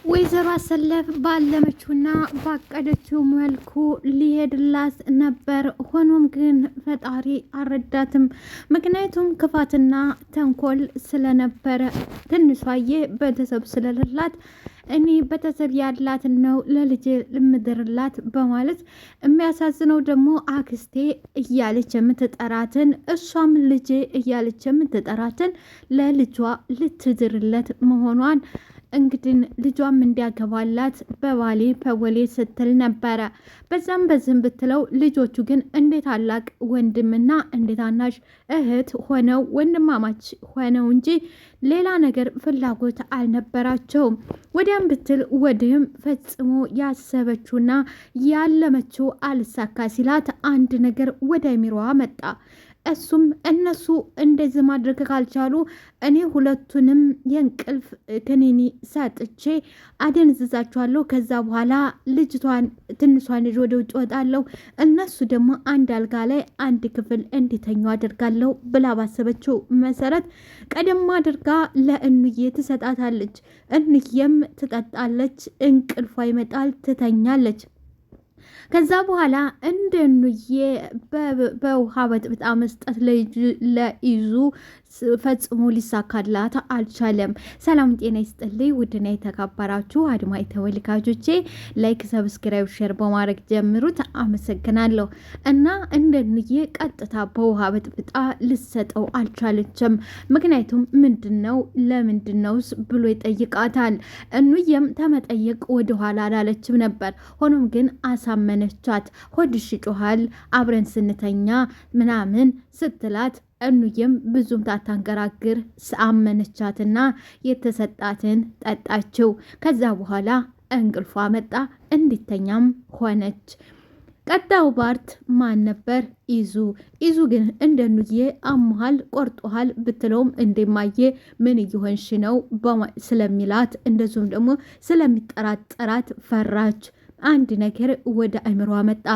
ወይዘሮ አሰለፍ ባለመችውና ባቀደችው መልኩ ሊሄድላት ነበር። ሆኖም ግን ፈጣሪ አልረዳትም። ምክንያቱም ክፋትና ተንኮል ስለነበረ ትንሿዬ ቤተሰብ ስለሌላት እኔ ቤተሰብ ያላትን ነው ለልጅ ልምድርላት በማለት የሚያሳዝነው ደግሞ አክስቴ እያለች የምትጠራትን እሷም ልጄ እያለች የምትጠራትን ለልጇ ልትድርለት መሆኗን እንግዲህ ልጇም እንዲያገባላት በባሌ በወሌ ስትል ነበረ። በዛም በዝም ብትለው ልጆቹ ግን እንደ ታላቅ ወንድምና እንደ ታናሽ እህት ሆነው ወንድማማች ሆነው እንጂ ሌላ ነገር ፍላጎት አልነበራቸውም። ወዲያም ብትል ወዲህም ፈጽሞ ያሰበችውና ያለመችው አልሳካ ሲላት አንድ ነገር ወደ አይምሮዋ መጣ። እሱም እነሱ እንደዚህ ማድረግ ካልቻሉ እኔ ሁለቱንም የእንቅልፍ ክኒኒ ሰጥቼ አደንዝዛቸዋለሁ። ከዛ በኋላ ልጅቷን ትንሿን ልጅ ወደ ውጭ ወጣለሁ፣ እነሱ ደግሞ አንድ አልጋ ላይ አንድ ክፍል እንዲተኙ አደርጋለሁ ብላ ባሰበችው መሰረት ቀደም አድርጋ ለእኑዬ ትሰጣታለች። እኑዬም ትጠጣለች፣ እንቅልፏ ይመጣል፣ ትተኛለች። ከዛ በኋላ እንደኑዬ በውሃ በጥብጣ መስጠት ለይዙ ፈጽሞ ሊሳካላት አልቻለም። ሰላም ጤና ይስጥልኝ ውድና የተከበራችሁ አድማጭ ተመልካቾቼ ላይክ፣ ሰብስክራይብ፣ ሼር በማድረግ ጀምሩት። አመሰግናለሁ። እና እንደኑዬ ቀጥታ በውሃ በጥብጣ ልሰጠው አልቻለችም። ምክንያቱም ምንድነው ለምንድነውስ ብሎ ይጠይቃታል። እኑዬም ተመጠየቅ ወደኋላ አላለችም ነበር። ሆኖም ግን አሳመነቻት። ሆድሽ ይጮሃል አብረን ስንተኛ ምናምን ስትላት እኑዬም ብዙም ታታንገራግር አመነቻትና የተሰጣትን ጠጣችው። ከዛ በኋላ እንቅልፏ መጣ፣ እንዲተኛም ሆነች። ቀጣው ባርት ማን ነበር? ኢዙ ግን እንደኑዬ አሞሃል ቆርጦሃል ብትለውም እንደማየ ምን እየሆንሽ ነው ስለሚላት እንደዚሁም ደግሞ ስለሚጠራጠራት ፈራች። አንድ ነገር ወደ አይምሯ መጣ።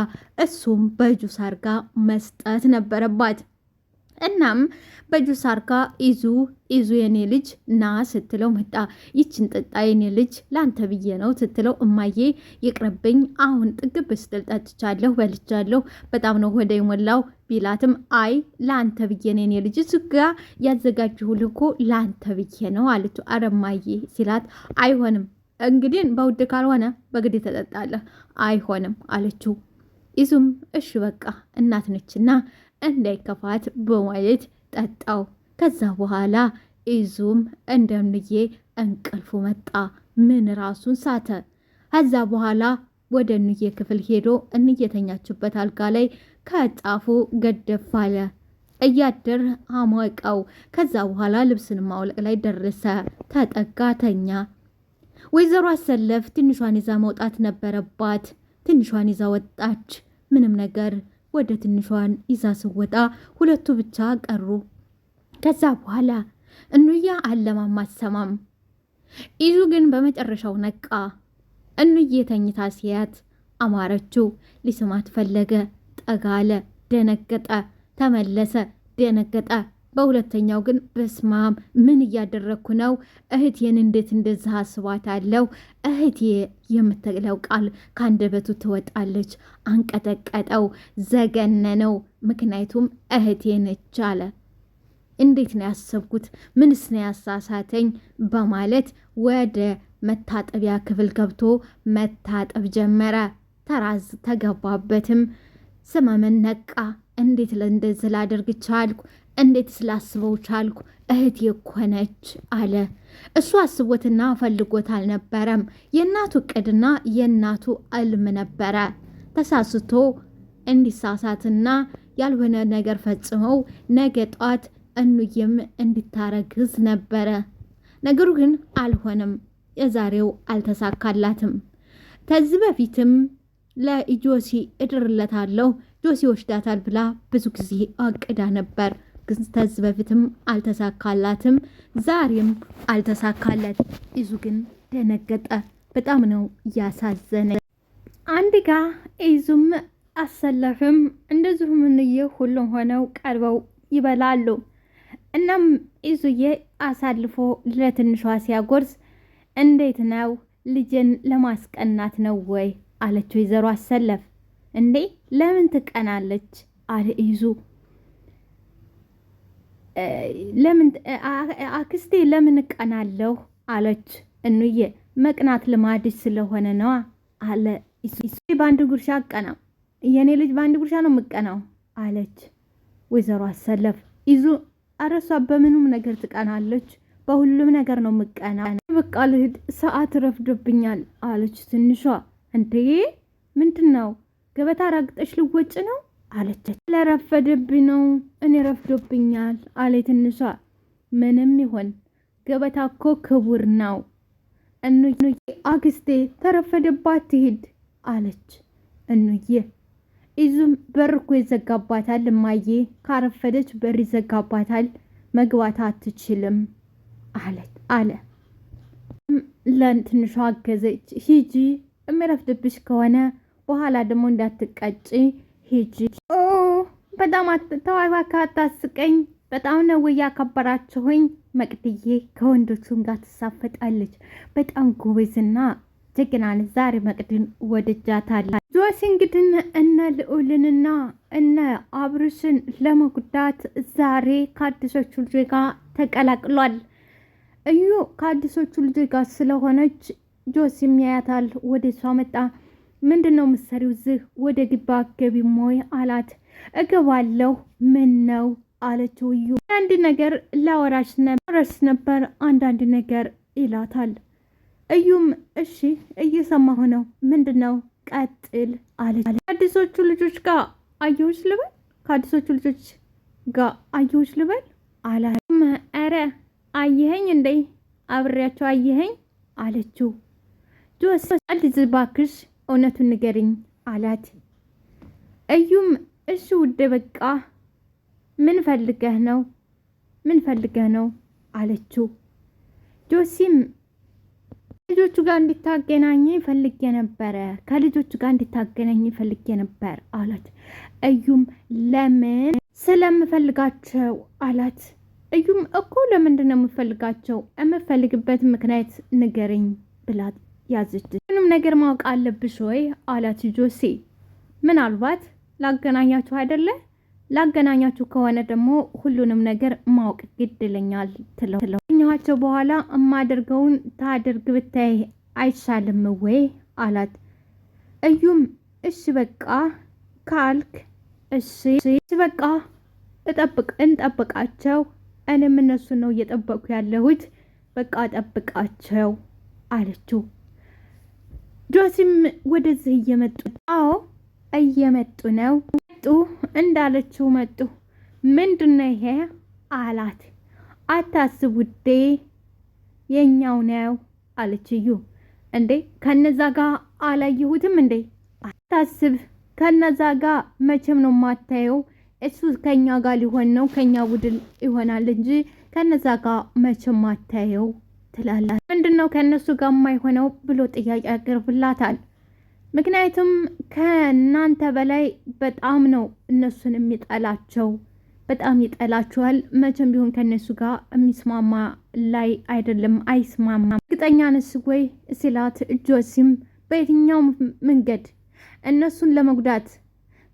እሱም በጁስ አርጋ መስጠት ነበረባት። እናም በጁስ አርጋ ኢዙ የኔ ልጅ ና ስትለው መጣ። ይችን ጥጣ የኔ ልጅ ላንተ ብዬ ነው ስትለው እማዬ ይቅርብኝ፣ አሁን ጥግብ ስትል ጠጥቻለሁ፣ በልቻለሁ፣ በጣም ነው ወደ የሞላው ቢላትም አይ ላንተ ብዬ ነው የኔ ልጅ ስጋ ያዘጋጅሁልህ እኮ ላንተ ብዬ ነው አለችው። አረማዬ ሲላት አይሆንም እንግዲህ በውድ ካልሆነ በግድ ተጠጣለህ፣ አይሆንም አለችው። ኢዙም እሺ በቃ እናት ነችና እንዳይከፋት በማለት ጠጣው። ከዛ በኋላ ኢዙም እንደምዬ እንቅልፉ መጣ። ምን ራሱን ሳተ። ከዛ በኋላ ወደ እንዬ ክፍል ሄዶ እንየተኛችበት አልጋ ላይ ከጫፉ ገደፍ አለ። እያደር አሞቀው። ከዛ በኋላ ልብስን ማውለቅ ላይ ደረሰ። ተጠጋ፣ ተኛ። ወይዘሮ አሰለፍ ትንሿን ይዛ መውጣት ነበረባት። ትንሿን ይዛ ወጣች። ምንም ነገር ወደ ትንሿን ይዛ ስወጣ ሁለቱ ብቻ ቀሩ። ከዛ በኋላ እኑያ አለማም አሰማም። ኢዙ ግን በመጨረሻው ነቃ። እኑዬ ተኝታ ሲያት አማረችው። ሊስማት ፈለገ። ጠጋለ፣ ደነገጠ፣ ተመለሰ፣ ደነገጠ። በሁለተኛው ግን በስማም ምን እያደረግኩ ነው? እህቴን እንዴት እንደዚህ አስባታለሁ? እህቴ የምትለው ቃል ከአንደበቱ ትወጣለች። አንቀጠቀጠው፣ ዘገነነው። ምክንያቱም እህቴ ነች አለ። እንዴት ነው ያሰብኩት? ምንስ ነው ያሳሳተኝ? በማለት ወደ መታጠቢያ ክፍል ገብቶ መታጠብ ጀመረ። ተራዝ ተገባበትም። ስመምን ነቃ። እንዴት ለእንደዚህ ላደርግ ቻልኩ? እንዴት ስላስበው ቻልኩ? እህቴ እኮ ነች አለ። እሱ አስቦትና ፈልጎት አልነበረም። የእናቱ እቅድና የእናቱ እልም ነበረ። ተሳስቶ እንዲሳሳትና ያልሆነ ነገር ፈጽመው ነገ ጧት እኑዬም እንዲታረግዝ ነበረ። ነገሩ ግን አልሆነም። የዛሬው አልተሳካላትም። ከዚህ በፊትም ለጆሲ እድርለታለሁ ጆሲ ወስዳታል ብላ ብዙ ጊዜ አቅዳ ነበር። ግን ከዚህ በፊትም አልተሳካላትም፣ ዛሬም አልተሳካለት። ኢዙ ግን ደነገጠ። በጣም ነው ያሳዘነ። አንድ ጋ ኢዙም አሰለፍም እንደዚሁም እንዬ ሁሉም ሆነው ቀርበው ይበላሉ። እናም ኢዙዬ አሳልፎ ለትንሿ ሲያጎርስ እንዴት ነው ልጅን ለማስቀናት ነው ወይ አለች ወይዘሮ አሰለፍ። እንዴ ለምን ትቀናለች አለ ይዙ። ለምን አክስቴ ለምን እቀናለሁ አለች እንዬ። መቅናት ልማድሽ ስለሆነ ነዋ አለ ይሱ። በአንድ ጉርሻ አቀናም የኔ ልጅ በአንድ ጉርሻ ነው የምቀናው አለች ወይዘሮ አሰለፍ። ይዙ አረሷ በምንም ነገር ትቀናለች፣ በሁሉም ነገር ነው የምቀና። በቃ ልሂድ ሰዓት ረፍዶብኛል አለች ትንሿ። እንዴ ምንድነው ገበታ ረግጠሽ ልወጭ ነው አለች። ለረፈደብኝ ነው እኔ ረፍዶብኛል አለ ትንሿ። ምንም ይሁን ገበታ እኮ ክቡር ነው እንዬ። አክስቴ ተረፈደባት ትሂድ አለች እንዬ። ይዙም በር እኮ ይዘጋባታል እማዬ፣ ካረፈደች በር ይዘጋባታል፣ መግባት አትችልም አለ። ለትንሿ አገዘች። ሂጂ የሚረፍድብሽ ከሆነ በኋላ ደግሞ እንዳትቀጪ ሂጂ። በጣም ተዋዋካ አታስቀኝ። በጣም ነው ያከበራችሁኝ። መቅድዬ ከወንዶቹም ጋር ትሳፈጣለች። በጣም ጎበዝና ጀግናን። ዛሬ መቅድን ወድጃታለሁ። ጆሲ እንግዲህ እነ ልዑልንና እነ አብርሽን ለመጉዳት ዛሬ ከአዲሶቹ ልጆች ጋር ተቀላቅሏል። እዩ ከአዲሶቹ ልጆች ጋር ስለሆነች ጆሲም ያያታል። ወደ እሷ መጣ። ምንድን ነው ምሰሪው እዚህ? ወደ ግባ ገቢም ወይ አላት። እገባለሁ። ምን ነው አለችው። እዩ አንድ ነገር ላወራሽ ነበር አንዳንድ ነገር ይላታል። እዩም እሺ እየሰማሁ ነው። ምንድን ነው? ቀጥል አለች። ከአዲሶቹ ልጆች ጋር አየሁሽ ልበል? ከአዲሶቹ ልጆች ጋር አየሁሽ ልበል አላት። ኧረ አየኸኝ እንዴ? አብሬያቸው አየኸኝ አለችው። ጆሲ ልጅ ባክሽ እውነቱን ንገሪኝ አላት። እዩም እሺ ውዴ በቃ ምን ፈልገህ ነው አለችው። ጆሲም ልጆቹ ጋር እንድታገናኝ ፈልጌ ነበረ፣ ከልጆቹ ጋር እንድታገናኝ ፈልጌ ነበር አላት። እዩም ለምን? ስለምፈልጋቸው አላት። እዩም እኮ ለምንድን ነው የምፈልጋቸው? የምፈልግበት ምክንያት ንገረኝ ብላት ያዘች። ምንም ነገር ማወቅ አለብሽ ወይ አላት ጆሲ። ምናልባት ላገናኛችሁ አይደለ? ላገናኛችሁ ከሆነ ደግሞ ሁሉንም ነገር ማወቅ ግድ ይለኛል ትለኛቸው። በኋላ የማደርገውን ታደርግ ብታይ አይሻልም ወይ አላት። እዩም እሺ በቃ ካልክ እሺ በቃ እንጠብቃቸው። እኔም እነሱ ነው እየጠበቁ ያለሁት። በቃ ጠብቃቸው አለችው። ጆሲም ወደዚህ እየመጡ አዎ እየመጡ ነው። መጡ እንዳለችው መጡ። ምንድነው ይሄ አላት። አታስብ ውዴ የኛው ነው አለች እዩ። እንዴ ከነዛ ጋር አላየሁትም እንዴ? አታስብ ከነዛ ጋር መቼም ነው ማታየው። እሱ ከኛ ጋር ሊሆን ነው፣ ከኛ ቡድን ይሆናል እንጂ ከነዛ ጋር መቼም ማታየው ትላላት። ምንድነው ከነሱ ጋር የማይሆነው ብሎ ጥያቄ ያቀርብላታል። ምክንያቱም ከእናንተ በላይ በጣም ነው እነሱን የሚጠላቸው፣ በጣም ይጠላቸዋል። መቼም ቢሆን ከነሱ ጋር የሚስማማ ላይ አይደለም፣ አይስማማም። እርግጠኛ ነሽ ወይ ሲላት ጆሲም በየትኛው መንገድ እነሱን ለመጉዳት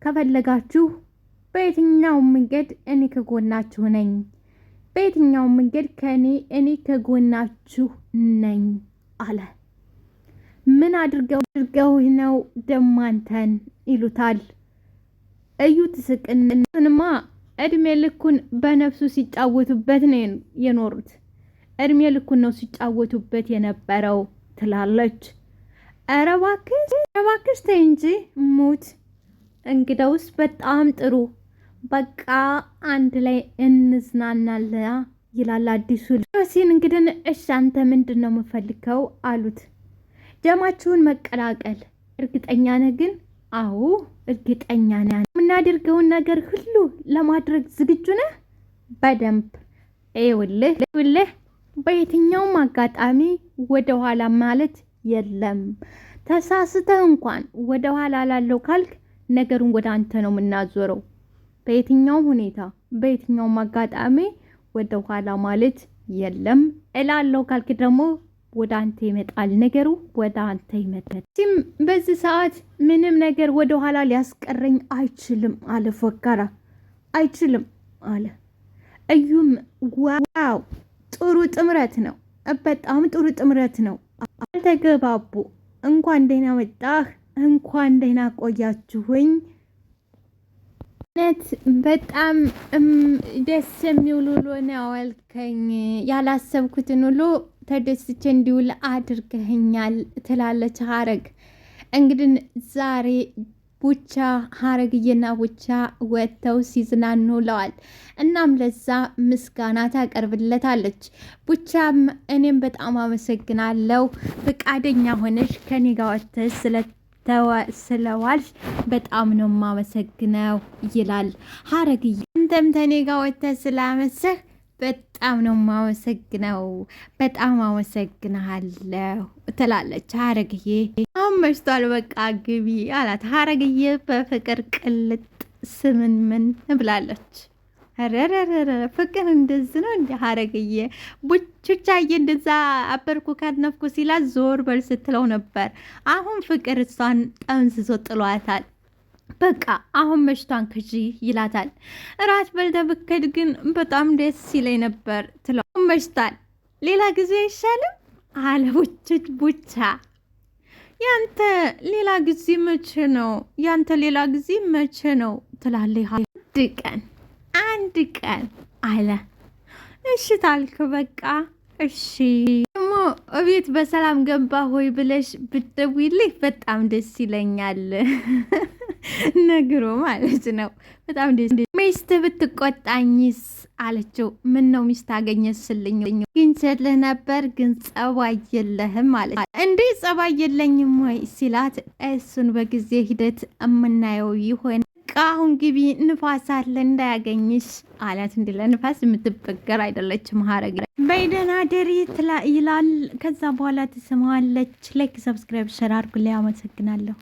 ከፈለጋችሁ በየትኛው መንገድ እኔ ከጎናችሁ ነኝ፣ በየትኛው መንገድ እኔ ከጎናችሁ ነኝ አለ። ምን አድርገው ነው ደማንተን ይሉታል። እዩ ትስቅንማ እድሜ ልኩን በነፍሱ ሲጫወቱበት ነው የኖሩት። እድሜ ልኩን ነው ሲጫወቱበት የነበረው ትላለች። ኧረ እባክሽ ተይ እንጂ ሙት። እንግዳውስ በጣም ጥሩ በቃ አንድ ላይ እንዝናናለን ይላል አዲሱ ጆሲን። እንግዲህ እሺ አንተ ምንድን ነው የምፈልገው አሉት። ጀማችሁን መቀላቀል። እርግጠኛ ነህ ግን? አዎ እርግጠኛ ነኝ። የምናደርገውን ነገር ሁሉ ለማድረግ ዝግጁ ነህ? በደንብ ይኸውልህ በየትኛውም አጋጣሚ ወደ ኋላ ማለት የለም። ተሳስተህ እንኳን ወደ ኋላ ላለው ካልክ ነገሩን ወደ አንተ ነው የምናዞረው። በየትኛውም ሁኔታ በየትኛውም አጋጣሚ ወደ ኋላ ማለት የለም እላለሁ ካልክ ደግሞ ወደ አንተ ይመጣል፣ ነገሩ ወደ አንተ ይመጣል። በዚህ ሰዓት ምንም ነገር ወደ ኋላ ሊያስቀረኝ አይችልም አለ ፎካራ። አይችልም አለ እዩም። ዋው ጥሩ ጥምረት ነው፣ በጣም ጥሩ ጥምረት ነው። አልተገባቡ። እንኳን ደህና መጣህ፣ እንኳን ደህና ቆያችሁኝ። ነት በጣም ደስ የሚውል ውሎ ነው ያዋልከኝ። ያላሰብኩትን ውሎ ተደስቼ እንዲውል አድርገኸኛል ትላለች ሀረግ። እንግዲህ ዛሬ ቡቻ ሀረግዬና ቡቻ ወጥተው ሲዝናኑ ውለዋል። እናም ለዛ ምስጋና ታቀርብለታለች። ቡቻም እኔም በጣም አመሰግናለሁ ፈቃደኛ ሆነሽ ከኔ ጋር ወጥተሽ ስለዋልሽ በጣም ነው ማመሰግነው ይላል። ሀረግዬ አንተም ተኔ ጋር ወጥተሽ ስላመሰህ በጣም ነው ማመሰግነው፣ በጣም አመሰግናለሁ ትላለች ሀረግዬ። አሁን መሽቷል፣ በቃ ግቢ አላት። ሀረግዬ በፍቅር ቅልጥ ስምንምን ብላለች። ረረረረ ፍቅር እንደዚህ ነው እንደ ሀረግዬ። ቡቻዬ እንደዛ አበርኩ ካነፍኩ ሲላት ዞር በል ስትለው ነበር። አሁን ፍቅር እሷን ጠምዝዞ ጥሏታል። በቃ አሁን መሽቷን ክጂ ይላታል። እራት በልተ ብከድ ግን በጣም ደስ ሲለኝ ነበር ትለው። መሽቷል፣ ሌላ ጊዜ አይሻልም አለ ቡቻ። ያንተ ሌላ ጊዜ መቼ ነው? ያንተ ሌላ ጊዜ መቼ ነው ትላለች። አንድ ቀን አለ። እሺ ታልክ በቃ እሺ። ደግሞ እቤት በሰላም ገባ ሆይ ብለሽ ብትደውይልኝ በጣም ደስ ይለኛል ነግሮ ማለት ነው። በጣም ደስ ሚስት ብትቆጣኝስ አለችው። ምን ነው ሚስት አገኘስልኝ? ግን ቸልህ ነበር ግን ጸባይ የለህም ማለት እንዴ? ጸባይ የለኝም ወይ ሲላት እሱን በጊዜ ሂደት የምናየው ይሆን። አሁን ግቢ ንፋስ አለ እንዳያገኝሽ አላት። እንዲ ለንፋስ የምትበገር አይደለችም ሀረግ። በይደና ደሪ ይላል። ከዛ በኋላ ትስማዋለች። ላይክ ሰብስክራይብ ሸር አድርጉልኝ። አመሰግናለሁ።